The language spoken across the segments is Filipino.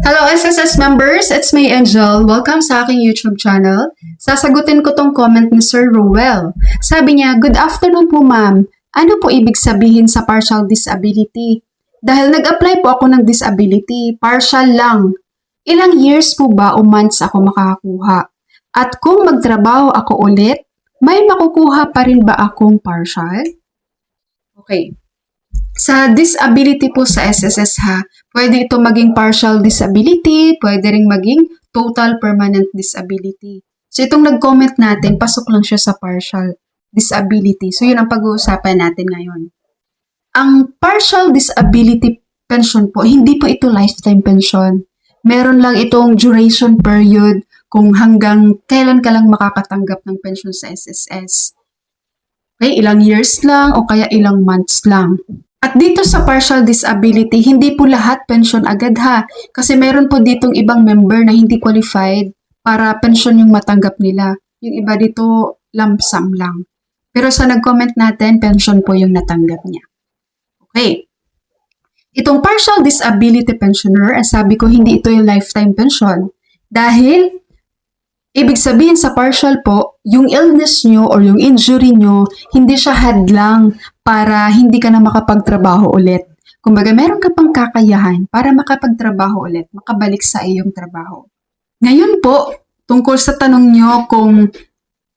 Hello SSS members, it's me Angel. Welcome sa aking YouTube channel. Sasagutin ko tong comment ni Sir Rowell. Sabi niya, "Good afternoon po ma'am. Ano po ibig sabihin sa partial disability? Dahil nag-apply po ako ng disability, partial lang. Ilang years po ba o months ako makakakuha? At kung magtrabaho ako ulit, may makukuha pa rin ba akong partial?" Okay. Sa disability po sa SSS ha, pwede ito maging partial disability, pwede ring maging total permanent disability. So itong nag-comment natin, pasok lang siya sa partial disability. So yun ang pag-uusapan natin ngayon. Ang partial disability pension po, hindi po ito lifetime pension. Meron lang itong duration period kung hanggang kailan ka lang makakatanggap ng pension sa SSS. Okay, ilang years lang o kaya ilang months lang. At dito sa partial disability, hindi po lahat pension agad ha. Kasi meron po ditong ibang member na hindi qualified para pension yung matanggap nila. Yung iba dito, lump sum lang. Pero sa nag-comment natin, pension po yung natanggap niya. Okay. Itong partial disability pensioner, sabi ko hindi ito yung lifetime pension. Dahil, ibig sabihin sa partial po, yung illness nyo or yung injury nyo, hindi siya hadlang para hindi ka na makapagtrabaho ulit. Kumbaga, meron ka pang kakayahan para makapagtrabaho ulit, makabalik sa iyong trabaho. Ngayon po, tungkol sa tanong nyo kung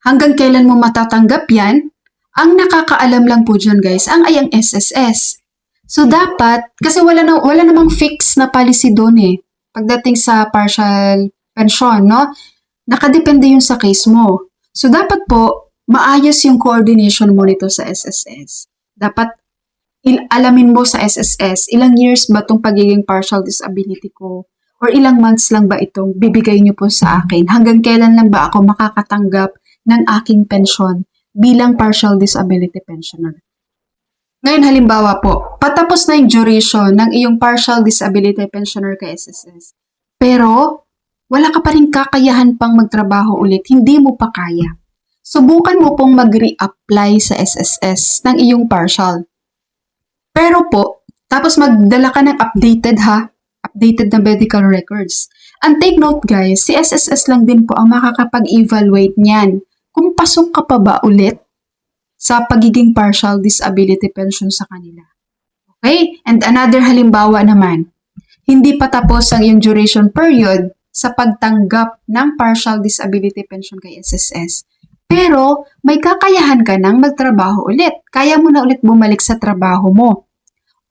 hanggang kailan mo matatanggap yan, ang nakakaalam lang po dyan guys, ang SSS. So dapat, kasi wala namang fix na policy doon eh, pagdating sa partial pension, no? Nakadepende yun sa case mo. So dapat po, maayos yung coordination mo nito sa SSS. Dapat alamin mo sa SSS, ilang years ba itong pagiging partial disability ko? Or ilang months lang ba itong bibigay niyo po sa akin? Hanggang kailan lang ba ako makakatanggap ng aking pension bilang partial disability pensioner? Ngayon halimbawa po, patapos na yung duration ng iyong partial disability pensioner kay SSS. Pero, wala ka pa rin kakayahan pang magtrabaho ulit, hindi mo pa kaya. Subukan mo pong mag-re-apply sa SSS ng iyong partial. Pero po, tapos magdala ka ng updated na medical records. And take note guys, si SSS lang din po ang makakapag-evaluate niyan kung pasok ka pa ba ulit sa pagiging partial disability pension sa kanila. Okay? And another halimbawa naman, hindi pa tapos ang iyong duration period sa pagtanggap ng partial disability pension kay SSS. Pero may kakayahan ka nang magtrabaho ulit. Kaya mo na ulit bumalik sa trabaho mo.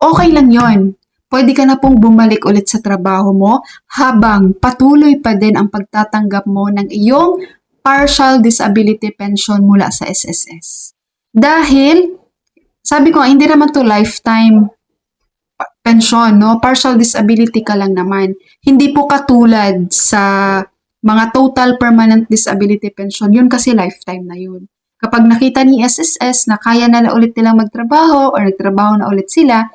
Okay lang yon. Pwede ka na pong bumalik ulit sa trabaho mo habang patuloy pa din ang pagtatanggap mo ng iyong partial disability pension mula sa SSS. Dahil, sabi ko, hindi naman to lifetime pension, no? Partial disability ka lang naman. Hindi po katulad sa mga total permanent disability pension, yun kasi lifetime na yun. Kapag nakita ni SSS na kaya na ulit nilang magtrabaho or nagtrabaho na ulit sila,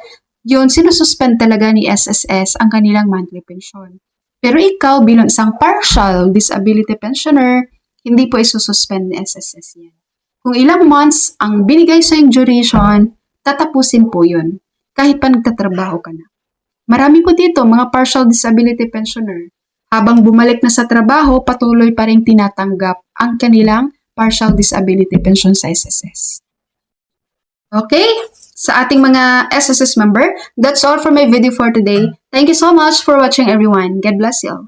yun, sinususpend talaga ni SSS ang kanilang monthly pension. Pero ikaw bilang isang partial disability pensioner, hindi po isususpend ni SSS yan. Kung ilang months ang binigay sa yung duration, tatapusin po yun. Kahit pa nagtatrabaho ka na. Marami po dito mga partial disability pensioner. Habang bumalik na sa trabaho, patuloy pa rin tinatanggap ang kanilang partial disability pension sa SSS. Okay? Sa ating mga SSS member, that's all for my video for today. Thank you so much for watching everyone. God bless you all.